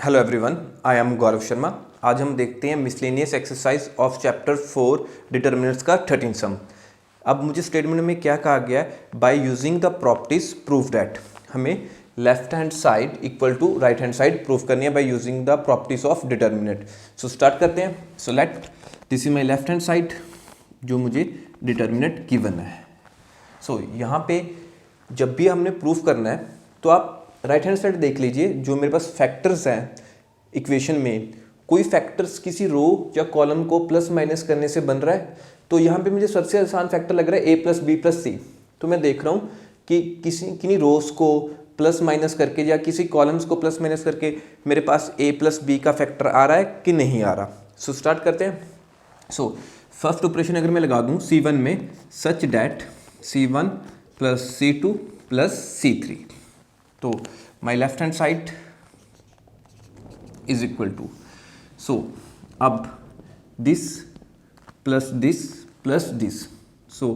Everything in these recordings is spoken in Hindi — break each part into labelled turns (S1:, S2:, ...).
S1: Hello everyone, I am Gaurav Sharma. आज हम देखते हैं miscellaneous exercise of chapter 4 determinants का 13 सम। अब मुझे स्टेटमेंट में क्या कहा गया है, by using the properties prove that. हमें left hand side equal to right hand side prove करनी है by using the properties of determinant. So start करते हैं। So let this is my left hand side जो मुझे डिटर्मिनेंट गिवन है। सो यहाँ पे जब भी हमने प्रूफ करना है तो आप राइट हैंड साइड देख लीजिए। जो मेरे पास फैक्टर्स हैं इक्वेशन में, कोई फैक्टर्स किसी रो या कॉलम को प्लस माइनस करने से बन रहा है। तो यहाँ पे मुझे सबसे आसान फैक्टर लग रहा है a प्लस बी प्लस सी। तो मैं देख रहा हूँ कि किन्हीं रोज को प्लस माइनस करके या किसी कॉलम्स को प्लस माइनस करके मेरे पास a प्लस बी का फैक्टर आ रहा है कि नहीं आ रहा। सो स्टार्ट करते हैं। सो फर्स्ट ऑपरेशन अगर मैं लगा दूँ C1 में, such that C1 plus C2 plus C3, तो my left hand side is equal to, so अब this plus this plus this, so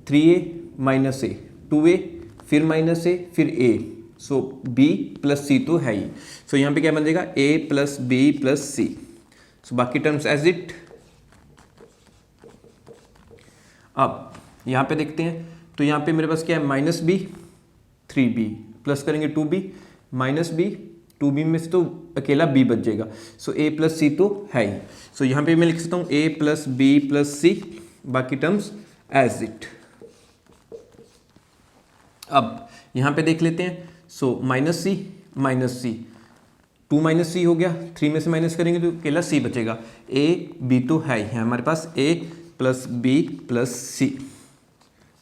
S1: 3a minus a, 2a फिर माइनस ए फिर a, so b plus c तो है ही। सो यहाँ पे क्या बन जाएगा a plus B plus c. सो बाकी टर्म्स एज इट। अब यहाँ पे देखते हैं तो यहाँ पे मेरे पास क्या है, माइनस बी 3b प्लस करेंगे 2b माइनस बी, 2b में से तो अकेला b बच जाएगा। सो a प्लस सी तो है ही। सो यहाँ पे मैं लिख सकता हूँ a प्लस बी प्लस सी, बाकी टर्म्स एज इट। अब यहाँ पे देख लेते हैं। सो माइनस सी 2 माइनस सी हो गया, 3 में से माइनस करेंगे तो अकेला c बचेगा। a b तो है ही है हमारे पास, a प्लस बी प्लस सी,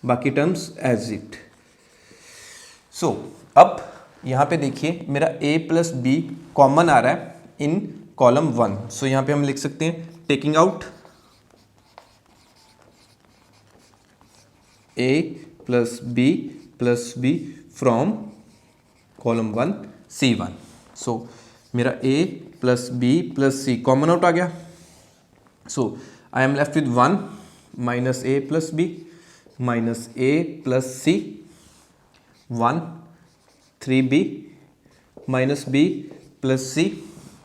S1: बाकी टर्म्स एज इट। सो अब यहाँ पे देखिए मेरा a प्लस बी कॉमन आ रहा है इन कॉलम 1। सो यहाँ पे हम लिख सकते हैं taking out a plus b from column 1 C1। So मेरा a plus B plus c common out आ गया। So I am left with 1 minus a plus b minus a plus c, 1 3b minus b plus c,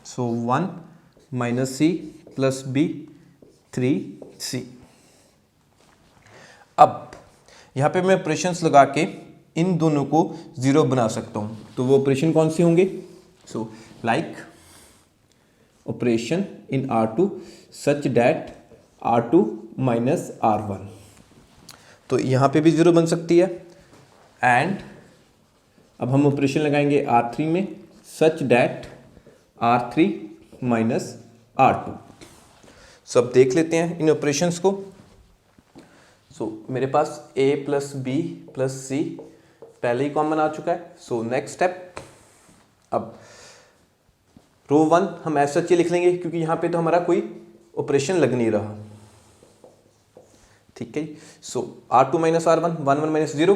S1: so 1 minus c plus b 3c। अब यहाँ पे मैं ऑपरेशंस लगा के इन दोनों को जीरो बना सकता हूँ। तो वो ऑपरेशन कौन से होंगे? So like operation in R2 such that R2 minus R1, तो यहाँ पे भी जीरो बन सकती है। एंड अब हम ऑपरेशन लगाएंगे R3 में, such that R3 minus R2। सो अब देख लेते हैं इन ऑपरेशंस को। सो मेरे पास a प्लस बी प्लस सी पहले ही कॉमन आ चुका है। सो नेक्स्ट स्टेप, अब रो 1 हम ऐसा सच ही लिख लेंगे क्योंकि यहाँ पे तो हमारा कोई ऑपरेशन लग नहीं रहा। ठीक है। सो R2 माइनस R1, 1 1 माइनस 0।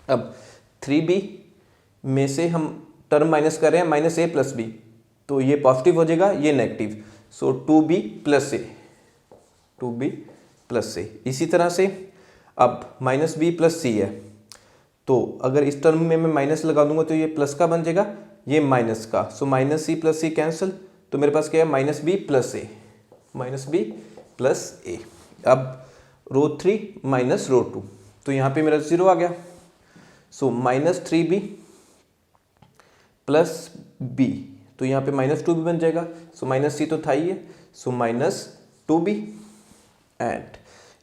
S1: अब 3b में से हम टर्म माइनस कर रहे हैं माइनस a प्लस बी, तो ये पॉजिटिव हो जाएगा, ये नेगेटिव। सो 2b प्लस ए, 2b प्लस ए। इसी तरह से अब माइनस बी प्लस सी है, तो अगर इस टर्म में मैं माइनस लगा दूंगा तो ये प्लस का बन जाएगा, ये माइनस का। सो माइनस सी प्लस सी कैंसिल, तो मेरे पास क्या है minus B plus A, minus B plus ए। अब रो 3 माइनस रो 2, तो यहाँ पे मेरा 0 आ गया। So minus 3b plus b, तो यहाँ पे माइनस 2b बन जाएगा। सो माइनस सी तो था ही है, सो माइनस 2b एंड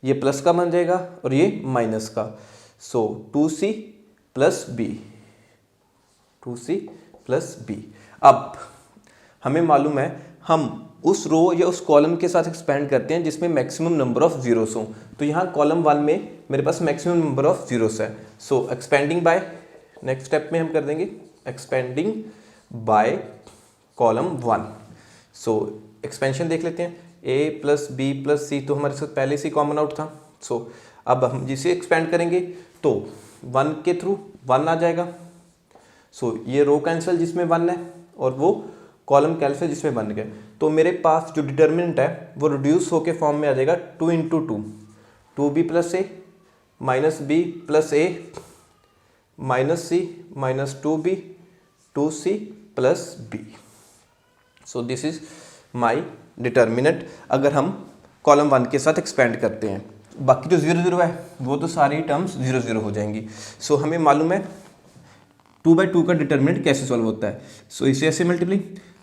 S1: ये प्लस का बन जाएगा और ये माइनस का। सो 2c plus b, 2c plus b। अब हमें मालूम है हम उस रो या उस कॉलम के साथ एक्सपेंड करते हैं जिसमें मैक्सिमम नंबर ऑफ जीरोस हों। तो यहाँ कॉलम 1 में मेरे पास मैक्सिमम नंबर ऑफ जीरोस है। सो एक्सपेंडिंग बाय, नेक्स्ट स्टेप में हम कर देंगे expanding by column 1। So expansion देख लेते हैं, a प्लस बी प्लस सी तो हमारे साथ पहले से कॉमन आउट था। सो अब हम जिसे एक्सपेंड करेंगे तो 1 के थ्रू 1 आ जाएगा। सो ये रो कैंसिल जिसमें 1 है और वो कॉलम कैंसिल जिसमें 1 गया, तो मेरे पास जो डिटर्मिनेंट है वो रिड्यूस होके फॉर्म में आ जाएगा 2 into 2, 2b plus A minus B plus A minus C minus 2b 2c plus B. So this is my determinant अगर हम कॉलम 1 के साथ एक्सपेंड करते हैं। बाकी जो 0 0 है वो तो सारी टर्म्स 0 0 हो जाएंगी। सो हमें मालूम है 2/2 का डिटर्मिनेंट कैसे सॉल्व होता है। सो इसे ऐसे मल्टीप्लाई,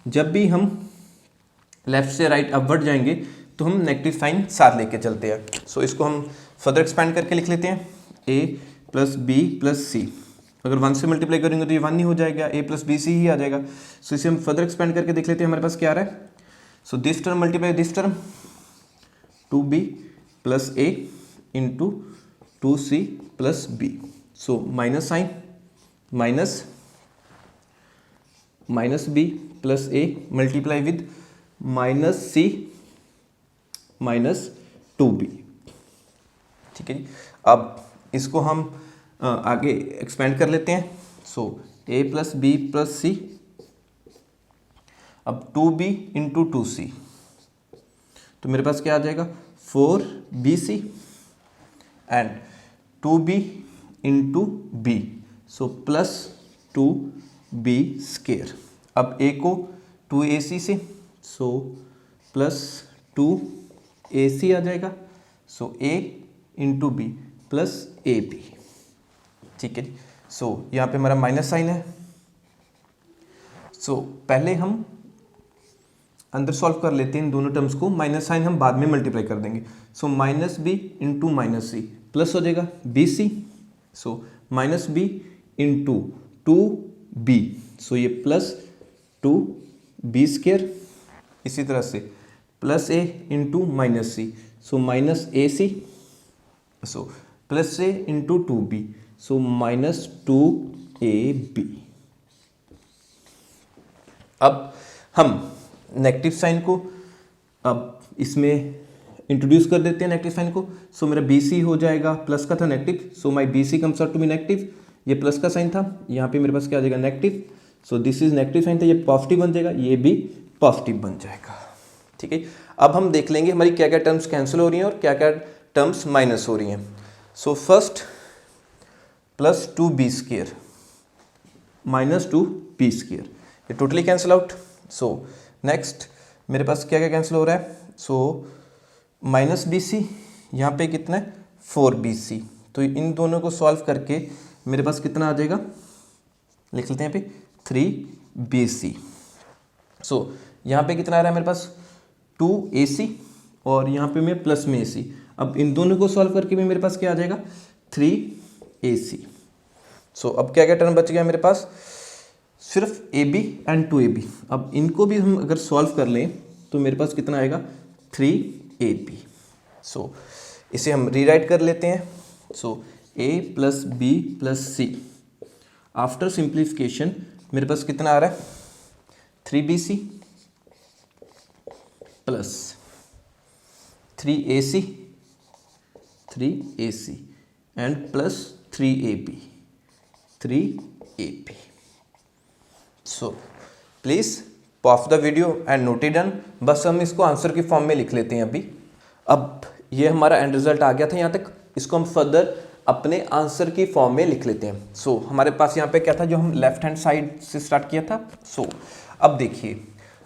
S1: जब भी हम लेफ्ट से राइट अपवर्ड जाएंगे तो हम नेगेटिव साइन साथ लेके चलते हैं। सो इसको हम फर्दर एक्सपेंड करके लिख लेते हैं a प्लस बी प्लस सी। अगर 1 से मल्टीप्लाई करेंगे तो ये 1 ही हो जाएगा, a प्लस बी सी ही आ जाएगा। सो इसे हम फर्दर एक्सपेंड करके देख लेते हैं हमारे पास क्या आ रहा है। So this term multiply this term 2b plus a into 2c plus b। So minus sign minus B plus a multiply with minus C minus 2b। ठीक है जी। अब इसको हम आगे एक्सपेंड कर लेते हैं। So a plus B plus सी, अब 2b इंटू 2c, तो मेरे पास क्या आ जाएगा 4bc and 2b into b, so plus 2b square. अब a को 2ac से, सो प्लस 2ac आ जाएगा। So a into B plus A B. ठीक है जी। सो यहाँ पे हमारा माइनस साइन है। सो पहले हम अंदर सॉल्व कर लेते हैं इन दोनों टर्म्स को, माइनस साइन हम बाद में मल्टीप्लाई कर देंगे। So minus b into minus c plus हो जाएगा b c. So minus b into 2b, so ये प्लस 2b स्केयर। इसी तरह से plus a into minus c, so minus a c, so plus a into 2b, so minus 2ab। अब हम नेगेटिव साइन को अब इसमें इंट्रोड्यूस कर देते हैं नेगेटिव साइन को। सो मेरा बी सी हो जाएगा, प्लस का था negative, so my B C comes out to be negative. ये प्लस का साइन था, यहाँ पे मेरे पास क्या आ जाएगा negative. So this is negative sign था, ये पॉजिटिव बन जाएगा, ये भी पॉजिटिव बन जाएगा। ठीक है। अब हम देख लेंगे हमारी क्या क्या टर्म्स कैंसिल हो रही हैं और क्या क्या टर्म्स माइनस हो रही हैं। So first plus 2b square minus 2b square, ये totally cancel out. So next मेरे पास क्या क्या कैंसिल हो रहा है। सो माइनस बी सी, यहाँ पे कितना है 4bc, तो इन दोनों को सॉल्व करके मेरे पास कितना आ जाएगा, लिख लेते हैं यहाँ पे 3bc। सो यहाँ पे कितना आ रहा है मेरे पास 2ac और यहाँ पे मैं प्लस में ac। अब इन दोनों को सॉल्व करके भी मेरे पास क्या आ जाएगा 3ac। सो अब क्या क्या टर्म बच गया मेरे पास, सिर्फ ab एंड 2ab। अब इनको भी हम अगर सॉल्व कर लें तो मेरे पास कितना आएगा 3ab। सो इसे हम रीराइट कर लेते हैं। So a plus B plus C, after simplification मेरे पास कितना आ रहा है 3bc plus 3ac and plus 3ab। So please pause the video and note it down. बस हम इसको आंसर की फॉर्म में लिख लेते हैं अभी। अब ये हमारा एंड रिजल्ट आ गया था यहाँ तक, इसको हम फर्दर अपने आंसर की फॉर्म में लिख लेते हैं। सो हमारे पास यहाँ पे क्या था जो हम लेफ्ट हैंड साइड से स्टार्ट किया था। सो अब देखिए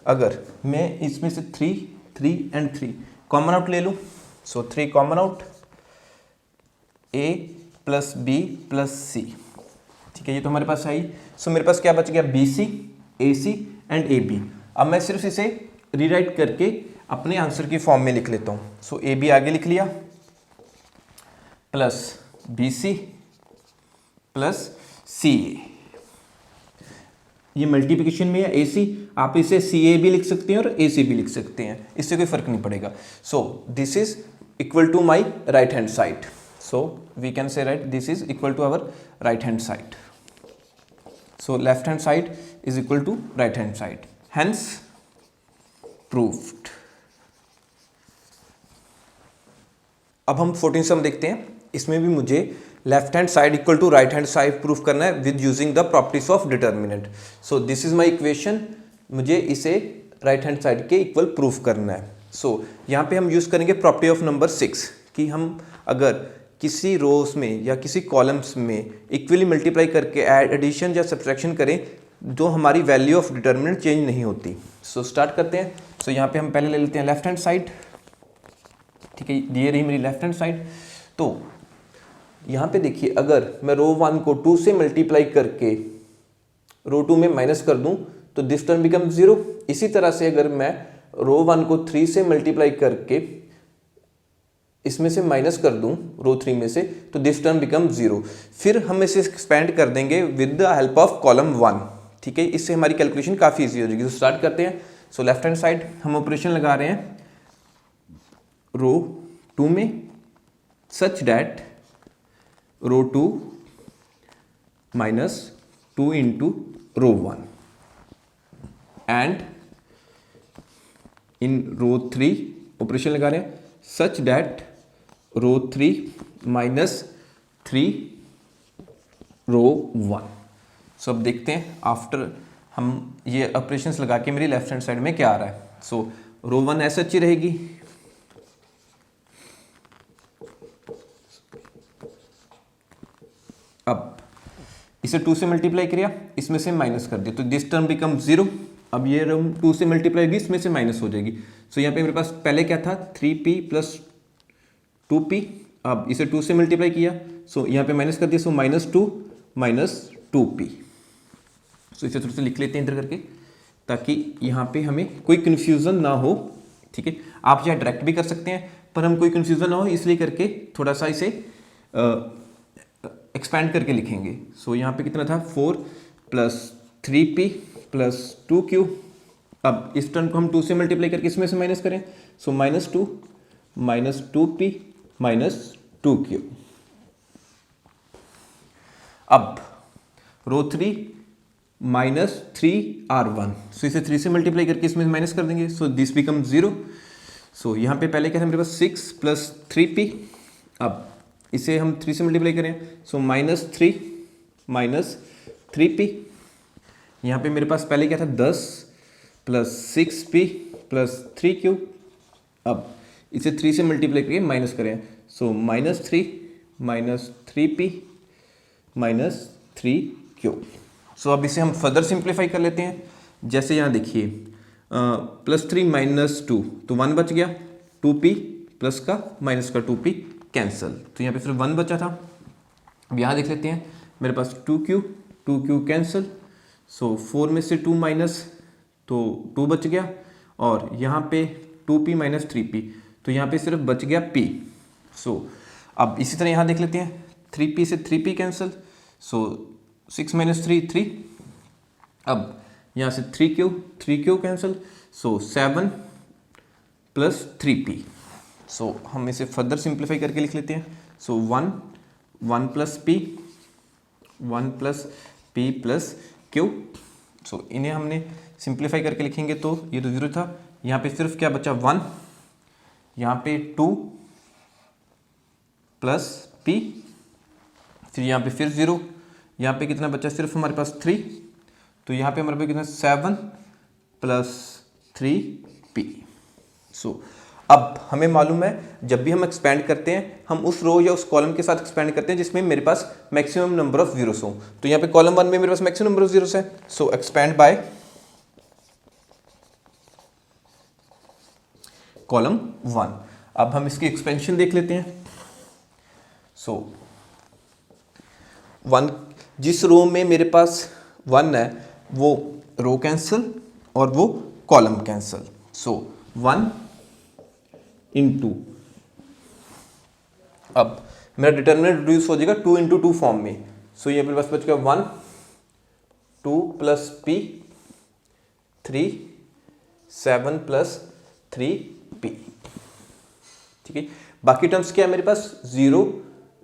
S1: अगर मैं इसमें से 3 एंड 3 कॉमन आउट ले लूँ, so 3 common out, a plus B plus c. ठीक है, ये तो हमारे पास आई। सो मेरे पास क्या बच गया bc ac एंड ab। अब मैं सिर्फ इसे रीराइट करके अपने आंसर की फॉर्म में लिख लेता हूँ। सो ab आगे लिख लिया प्लस bc प्लस ca, ये मल्टीप्लिकेशन में है ac, आप इसे ca भी लिख सकते हैं और ac भी लिख सकते हैं, इससे कोई फर्क नहीं पड़ेगा। So this is equal to my right hand side. So we can say right this is equal to our right hand side. So left hand side is equal to right hand side, hence proved. अब हम 14 सम देखते हैं। इसमें भी मुझे left hand side equal to right hand side proof करना है with using the properties of determinant. So this is my equation, मुझे इसे राइट हैंड साइड के इक्वल प्रूफ करना है। सो यहाँ पे हम यूज करेंगे प्रॉपर्टी ऑफ नंबर 6 कि हम अगर किसी रोज में या किसी कॉलम्स में इक्वली मल्टीप्लाई करके एडिशन या सब्ट्रैक्शन करें जो हमारी वैल्यू ऑफ डिटर्मिनेंट चेंज नहीं होती। सो स्टार्ट करते हैं। सो यहाँ पे हम पहले ले लेते हैं लेफ्ट हैंड साइड, ठीक है, ये रही मेरी लेफ्ट हैंड साइड। तो यहाँ पे देखिए, अगर मैं रो 1 को 2 से मल्टीप्लाई करके रो 2 में माइनस कर दूं तो दिस टर्म बिकम 0। इसी तरह से अगर मैं रो 1 को 3 से मल्टीप्लाई करके इसमें से माइनस कर दूं रो 3 में से तो दिस टर्म बिकम 0। फिर हम इसे एक्सपेंड कर देंगे with the help of column 1, ठीक है, इससे हमारी कैलकुलेशन काफ़ी ईजी हो जाएगी। तो स्टार्ट करते हैं। सो लेफ्ट हैंड साइड हम ऑपरेशन लगा रहे हैं रो 2 में such that row 2 minus 2 into row 1 and in row 3 operation लगा रहे हैं सच डैट रो 3 माइनस 3 रो 1। सो अब देखते हैं आफ्टर हम ये ऑपरेशंस लगा के मेरी लेफ्ट हैंड साइड में क्या आ रहा है। सो रो 1 ऐसे अच्छी रहेगी, अब इसे 2 से मल्टीप्लाई किया, इसमें से माइनस कर दिया तो दिस टर्म बिकम 0। अब ये टर्म 2 से मल्टीप्लाई होगी, इसमें से माइनस हो जाएगी। सो यहाँ पे मेरे पास पहले क्या था 3p प्लस 2p, अब इसे 2 से मल्टीप्लाई किया, सो यहाँ पे माइनस कर दिया, सो -2 माइनस 2p। सो इसे थोड़ा सा लिख लेते हैं इधर करके ताकि यहाँ पे हमें कोई कन्फ्यूज़न ना हो, ठीक है। आप यहाँ डायरेक्ट भी कर सकते हैं पर हम कोई कन्फ्यूज़न ना हो इसलिए करके थोड़ा सा इसे एक्सपैंड करके लिखेंगे। सो यहाँ पे कितना था 4 प्लस 3p प्लस 2q। अब इस टर्म को हम 2 से मल्टीप्लाई करके इसमें से माइनस करें, सो -2 माइनस 2p माइनस 2q। अब रो 3 माइनस 3r1, सो इसे 3 से मल्टीप्लाई करके इसमें माइनस कर देंगे, सो दिस बिकम 0। सो यहाँ पे पहले क्या था मेरे पास 6 प्लस 3p, अब इसे हम 3 से मल्टीप्लाई करें, सो -3 माइनस 3p। यहाँ पे मेरे पास पहले क्या था 10 प्लस 6p प्लस 3q, अब इसे 3 से मल्टीप्लाई करके माइनस करें, सो -3 माइनस 3p माइनस 3q। सो अब इसे हम फर्दर सिंप्लीफाई कर लेते हैं। जैसे यहाँ देखिए +3 माइनस 2 तो 1 बच गया, 2p प्लस का माइनस का 2p कैंसिल, तो यहाँ पे सिर्फ 1 बचा था। अब यहाँ देख लेते हैं मेरे पास 2q कैंसिल, सो 4 में से 2 माइनस तो 2 बच गया, और यहाँ पे 2p माइनस 3p तो यहाँ पे सिर्फ बच गया p। सो अब इसी तरह यहाँ देख लेते हैं 3p से 3p कैंसिल, सो 6 माइनस 3 3। अब यहाँ से 3q कैंसिल, सो 7 प्लस 3p। सो हम इसे फर्दर सिंप्लीफाई करके लिख लेते हैं, सो 1 प्लस p प्लस q। सो इन्हें हमने सिंप्लीफाई करके लिखेंगे तो ये तो 0 था, यहाँ पे सिर्फ क्या बचा 1, यहाँ पे 2 प्लस p, फिर यहाँ पे फिर 0, यहाँ पे कितना बचा सिर्फ हमारे पास 3, तो यहाँ पे हमारे पास कितना 7 प्लस 3p। सो अब हमें मालूम है जब भी हम एक्सपेंड करते हैं हम उस रो या उस कॉलम के साथ एक्सपेंड करते हैं जिसमें मेरे पास मैक्सिमम नंबर ऑफ जीरोस हो। तो यहाँ पे कॉलम 1 में मेरे पास मैक्सिमम नंबर ऑफ जीरोस है, सो एक्सपेंड बाय कॉलम 1। अब हम इसकी एक्सपेंशन देख लेते हैं। सो 1 जिस रो में मेरे पास 1 है वो रो कैंसिल और वो कॉलम कैंसिल, सो 1 इंटू, अब मेरा डिटर्मिनेंट रिड्यूस हो जाएगा 2 इंटू 2 फॉर्म में, सो ये मेरे पास बच गया 1 2 प्लस p 3 7 प्लस 3p, ठीक है। बाकी टर्म्स क्या है मेरे पास 0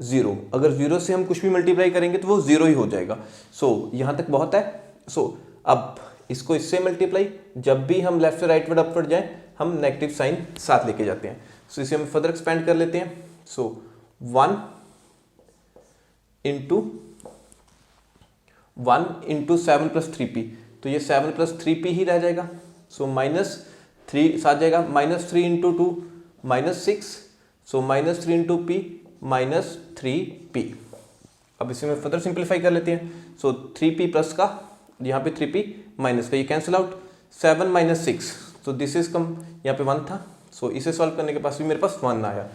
S1: 0, अगर 0 से हम कुछ भी मल्टीप्लाई करेंगे तो वो 0 ही हो जाएगा। सो यहाँ तक बहुत है। सो अब इसको इससे मल्टीप्लाई, जब भी हम लेफ्ट से राइटवर्ड अपवर्ड जाएं हम नेगेटिव साइन साथ लेके जाते हैं। सो इसे हम फर्दर एक्सपेंड कर लेते हैं। सो 1 इंटू 7 प्लस 3p, तो ये 7 प्लस 3p ही रह जाएगा, सो -3 साथ जाएगा, -3 इंटू 2 -6, सो -3 इंटू p -3p। अब इसे में फर्दर सिंप्लीफाई कर लेते हैं, सो 3p प्लस का यहाँ पे 3p माइनस का, ये cancel out, 7 minus 6, so this is come, यहाँ पे 1 था, सो इसे सॉल्व करने के पास भी मेरे पास 1 आया।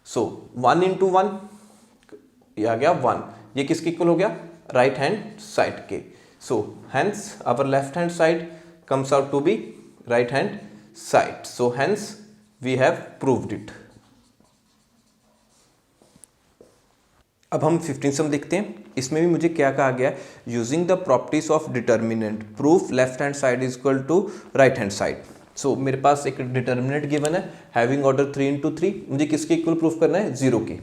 S1: सो 1 इंटू 1 ये आ गया 1, ये किसके इक्वल हो गया, राइट हैंड साइड के। So hence our left hand side comes out to be right hand side, so hence we have proved it. अब हम 15 सम देखते हैं। इसमें भी मुझे क्या कहा गया है, using the properties of determinant proof left hand side is equal to right hand side. So मेरे पास एक डिटर्मिनेंट गिवन है हैविंग ऑर्डर 3 इंटू 3, मुझे किसके इक्वल प्रूफ करना है, 0 के।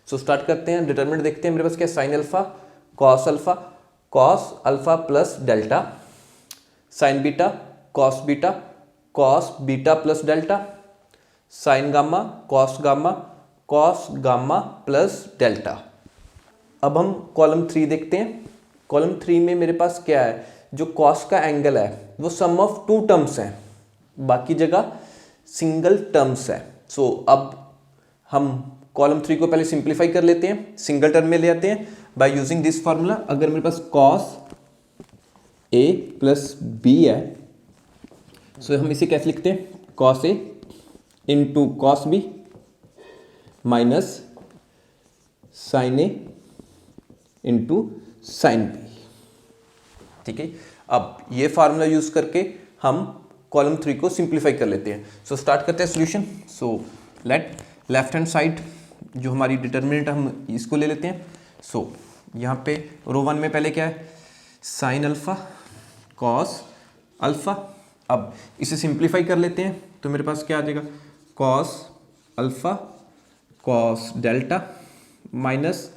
S1: सो स्टार्ट करते हैं, डिटर्मिनेंट देखते हैं। मेरे पास क्या है, sign alpha cos alpha plus delta, sign beta cos beta plus delta, sign gamma cos gamma plus delta. अब हम कॉलम 3 देखते हैं। कॉलम 3 में मेरे पास क्या है, जो कॉस का एंगल है वो सम ऑफ 2 टर्म्स हैं, बाकी जगह सिंगल टर्म्स है। सो अब हम कॉलम 3 को पहले सिंप्लीफाई कर लेते हैं, सिंगल टर्म में ले आते हैं बाय यूजिंग दिस फॉर्मूला। अगर मेरे पास कॉस ए प्लस बी है, सो हम इसे कैसे लिखते हैं, cos a into cos b minus sine a into sine b. ठीक है, अब ये फार्मूला यूज करके हम कॉलम 3 को सिंप्लीफाई कर लेते हैं। सो स्टार्ट करते हैं solution. So let left hand side जो हमारी डिटर्मिनेंट हम इसको ले लेते हैं। सो यहाँ पे रो 1 में पहले क्या है, साइन अल्फा कॉस अल्फा। अब इसे सिंप्लीफाई कर लेते हैं, तो मेरे पास क्या आ जाएगा, cos alpha cos delta minus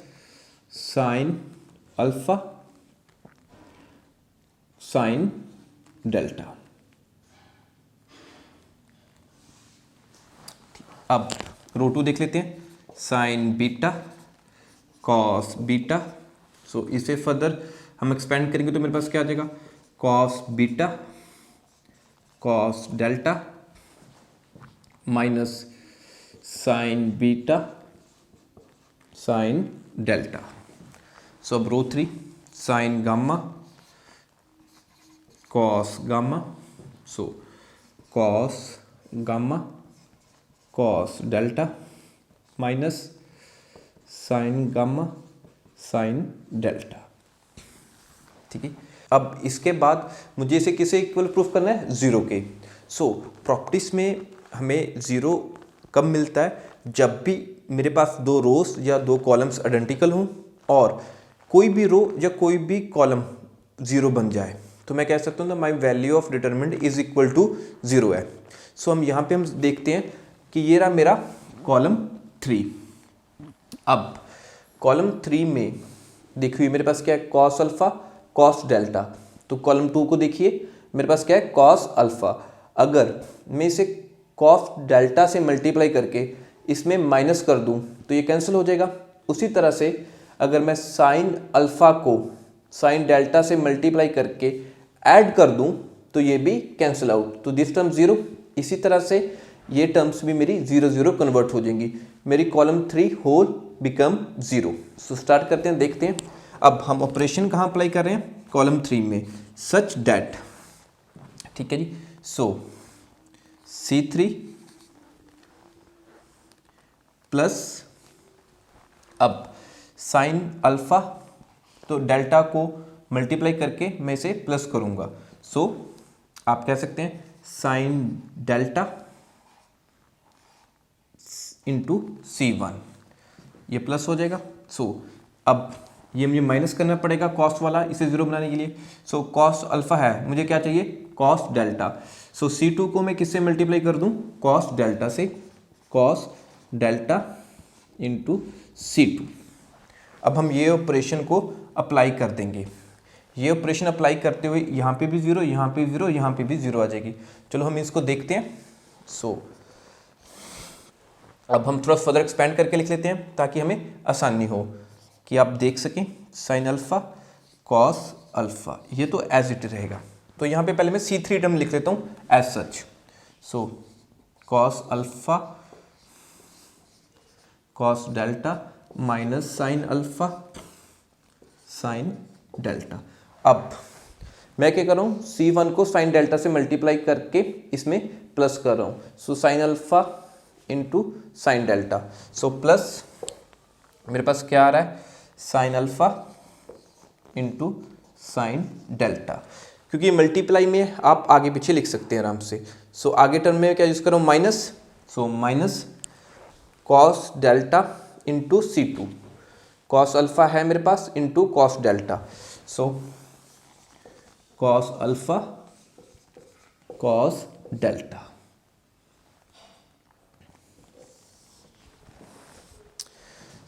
S1: sine alpha sine delta. अब रो 2 देख लेते हैं, साइन बीटा कॉस बीटा। सो इसे फर्दर हम एक्सपेंड करेंगे तो मेरे पास क्या आ जाएगा, cos beta cos delta minus sine beta sine delta. So अब row 3, sine gamma cos gamma, so cos gamma cos delta minus sine gamma sine delta. ठीक है, अब इसके बाद मुझे इसे किसे इक्वल प्रूफ करना है, 0 के। सो प्रॉपर्टीज में हमें 0 कब मिलता है, जब भी मेरे पास 2 रोज या 2 कॉलम्स आइडेंटिकल हों और कोई भी रो या कोई भी कॉलम 0 बन जाए, तो मैं कह सकता हूँ ना my value of determinant is equal to 0 है। सो हम यहाँ पे हम देखते हैं कि ये रहा मेरा कॉलम 3। अब कॉलम 3 में देखिए मेरे पास क्या है, कॉस अल्फा कॉस डेल्टा। तो कॉलम 2 को देखिए, मेरे पास क्या है, कॉस अल्फा। अगर मैं इसे कॉस डेल्टा से मल्टीप्लाई करके इसमें माइनस कर दूं तो ये कैंसिल हो जाएगा। उसी तरह से अगर मैं साइन अल्फा को साइन डेल्टा से मल्टीप्लाई करके ऐड कर दूं तो ये भी कैंसिल आउट, तो दिस टर्म 0। इसी तरह से ये टर्म्स भी मेरी 0 0 कन्वर्ट हो जाएंगी, मेरी column 3 whole become 0। So start करते हैं, देखते हैं। अब हम ऑपरेशन कहाँ अप्लाई कर रहे हैं, कॉलम 3 में, सच डैट, ठीक है जी। सो C3 प्लस, अब साइन अल्फा तो डेल्टा को मल्टीप्लाई करके मैं इसे प्लस करूंगा। सो आप कह सकते हैं साइन डेल्टा इंटू C1, ये प्लस हो जाएगा। सो अब ये मुझे माइनस करना पड़ेगा कॉस वाला, इसे 0 बनाने के लिए। सो कॉस अल्फा है, मुझे क्या चाहिए, कॉस डेल्टा। सो C2 को मैं किससे मल्टीप्लाई कर दूं, कॉस डेल्टा से, कॉस डेल्टा इंटू C2। अब हम ये ऑपरेशन को अप्लाई कर देंगे। ये ऑपरेशन अप्लाई करते हुए यहाँ पे भी 0, यहाँ पे भी 0, यहाँ पे भी 0 आ जाएगी। चलो हम इसको देखते हैं। सो अब हम थोड़ा फर्दर एक्सपेंड करके लिख लेते हैं ताकि हमें आसानी हो कि आप देख सकें। साइन अल्फा कॉस अल्फा, ये तो एज इट रहेगा। तो यहाँ पे पहले मैं C3 टर्म लिख लेता हूँ as such. So cos alpha cos delta minus sine alpha sine delta. अब मैं क्या कर रहा हूँ, C1 को साइन डेल्टा से मल्टीप्लाई करके इसमें प्लस कर रहा हूँ। So sine alpha into sine delta, so plus मेरे पास क्या आ रहा है, sine alpha into sine delta. क्योंकि मल्टीप्लाई में आप आगे पीछे लिख सकते हैं आराम से। सो आगे टर्म में क्या यूज कर रहा हूँ, minus, so minus cos delta into C2, cos alpha है मेरे पास into cos delta, so cos alpha cos delta.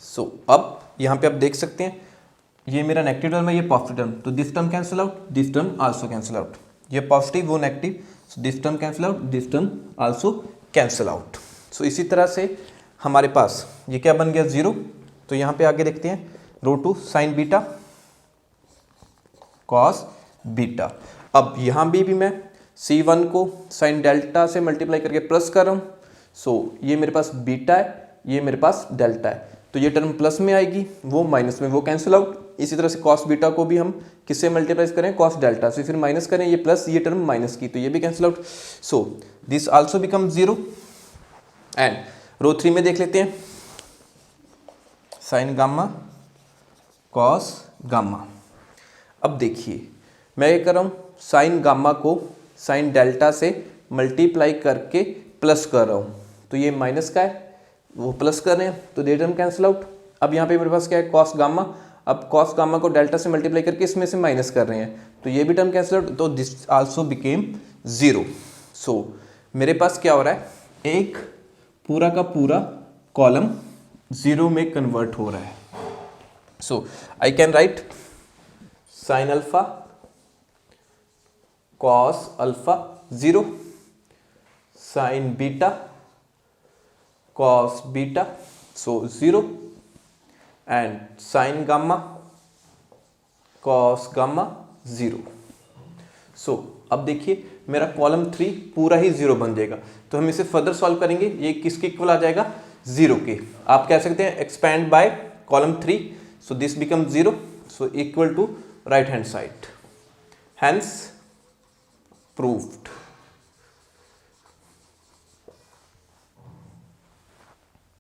S1: So अब यहाँ पे आप देख सकते हैं ये मेरा नेगेटिव टर्म है, ये पॉजिटिव टर्म, तो this term cancel out, this term also cancel out. ये पॉजिटिव वो negative, so this term cancel out, this term also cancel out. So इसी तरह से हमारे पास ये क्या बन गया, 0। तो यहाँ पे आगे देखते हैं √2 साइन बीटा कॉस बीटा। अब यहाँ भी मैं C1 को साइन डेल्टा से मल्टीप्लाई करके प्लस कर रहा हूँ। सो ये मेरे पास बीटा है, ये मेरे पास डेल्टा है, तो ये टर्म प्लस में आएगी, वो माइनस में, वो कैंसिल आउट। इसी तरह से कॉस बीटा को भी हम किससे मल्टीप्लाई करें, कॉस डेल्टा से, फिर माइनस करें, ये प्लस, ये टर्म माइनस की, तो ये भी cancel out. So this also become 0। And row 3 में देख लेते हैं, साइन गामा कॉस गामा। अब देखिए मैं क्या कर रहा हूँ, साइन गामा को साइन डेल्टा से मल्टीप्लाई करके प्लस कर रहा हूँ, तो ये माइनस का है, वो प्लस कर रहे हैं, तो ये टर्म कैंसिल आउट। अब यहाँ पे मेरे पास क्या है, कॉस गामा, अब कॉस गामा को डेल्टा से मल्टीप्लाई करके इसमें से माइनस कर रहे हैं, तो ये भी टर्म कैंसिल आउट, तो दिस आल्सो बिकेम 0। सो मेरे पास क्या हो रहा है, एक पूरा का पूरा कॉलम 0 में कन्वर्ट हो रहा है। So I can write sine alpha cos alpha 0, sine beta cos beta, so 0, and sin gamma cos gamma 0। so अब देखिए मेरा कॉलम 3 पूरा ही 0 बन जाएगा, तो हम इसे फर्दर सॉल्व करेंगे, ये किसके इक्वल आ जाएगा, 0 के। आप कह सकते हैं expand by column 3, so this become 0, so equal to right hand side, hence proved.